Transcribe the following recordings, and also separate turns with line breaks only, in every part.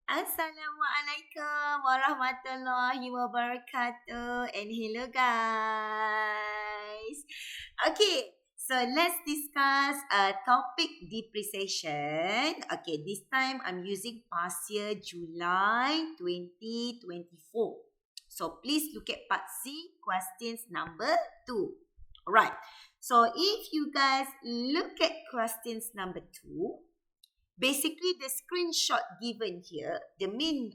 Assalamualaikum warahmatullahi wabarakatuh and hello guys. Okay, so let's discuss topic depreciation. Okay, this time I'm using past year July 2024. So please look at part C, questions number 2. Alright, so if you guys look at questions number 2, basically, the screenshot given here, the main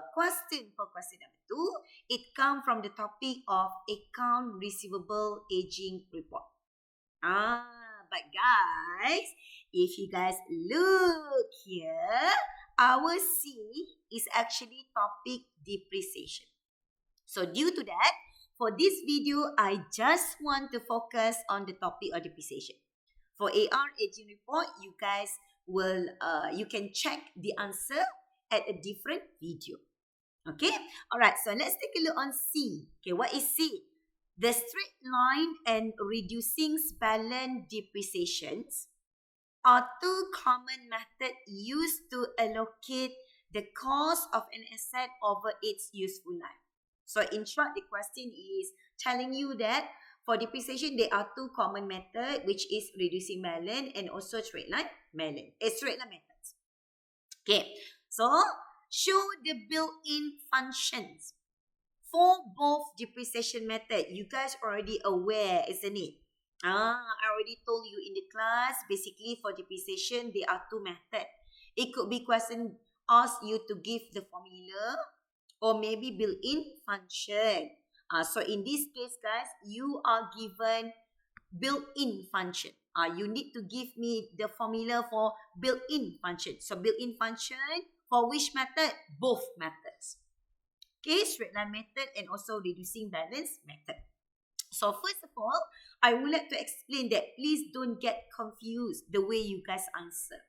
question for question number 2, it comes from the topic of account receivable aging report. But guys, if you guys look here, our C is actually topic depreciation. So due to that, for this video, I just want to focus on the topic of depreciation. For AR aging report, you guys will you can check the answer at a different video. Okay, all right, so let's take a look on C. Okay, what is C? The straight line and reducing balance depreciations are two common methods used to allocate the cost of an asset over its useful life. So in short, the question is telling you that for depreciation, there are two common methods, which is reducing balance and also straight line methods. Okay, so show the built-in functions for both depreciation method. You guys already aware, isn't it? I already told you in the class, basically for depreciation, there are two methods. It could be question ask you to give the formula or maybe built-in function. So in this case, guys, you are given built-in function. You need to give me the formula for built-in function. So built-in function for which method? Both methods. Okay, straight line method and also reducing balance method. So first of all, I would like to explain that please don't get confused the way you guys answer.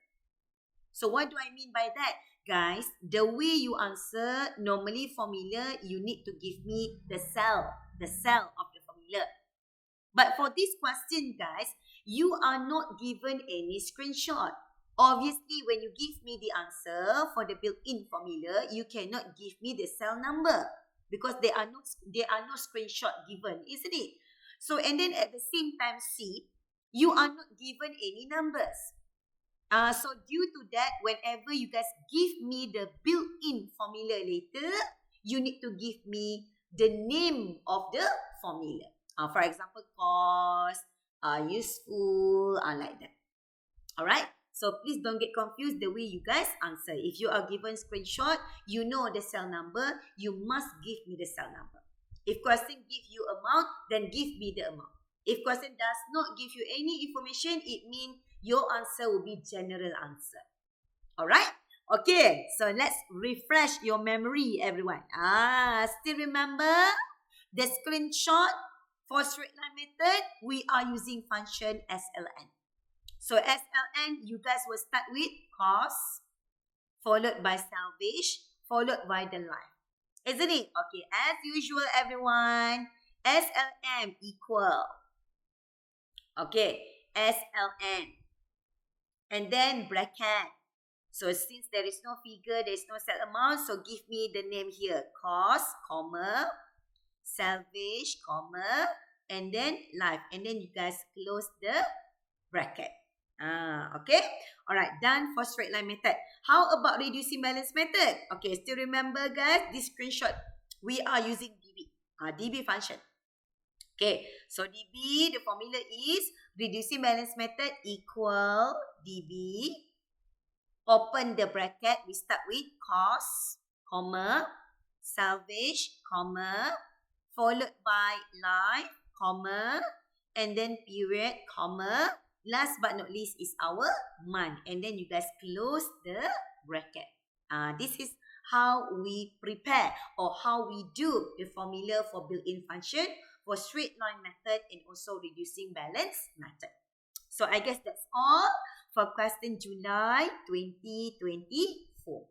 So what do I mean by that? Guys, the way you answer, normally formula, you need to give me the cell of the formula. But for this question, guys, you are not given any screenshot. Obviously, when you give me the answer for the built-in formula, you cannot give me the cell number because there are no screenshot given, isn't it? So, and then at the same time, C, you are not given any numbers. So due to that, whenever you guys give me the built-in formula later, you need to give me the name of the formula. For example, cost, useful, like that. Alright? So please don't get confused the way you guys answer. If you are given screenshot, you know the cell number, you must give me the cell number. If question give you amount, then give me the amount. If question does not give you any information, it means your answer will be general answer. Alright? Okay, so let's refresh your memory, everyone. Still remember the screenshot for straight line method? We are using function SLN. So SLN, you guys will start with cost, followed by salvage, followed by the line. Isn't it? Okay, as usual, everyone, SLM equal. Okay, SLN. And then bracket. So since there is no figure, there is no set amount, so give me the name here. Cost, comma, salvage, comma, and then life. And then you guys close the bracket. Okay. Alright, done for straight line method. How about reducing balance method? Okay, still remember guys, this screenshot, we are using DB. DB function. Okay, so DB, the formula is reducing balance method equal DB. Open the bracket, we start with cost, comma, salvage, comma, followed by life, comma, and then period, comma. Last but not least is our month. And then you guys close the bracket. This is how we prepare or how we do the formula for built-in function for straight line method and also reducing balance method. So I guess that's all for question July 2024.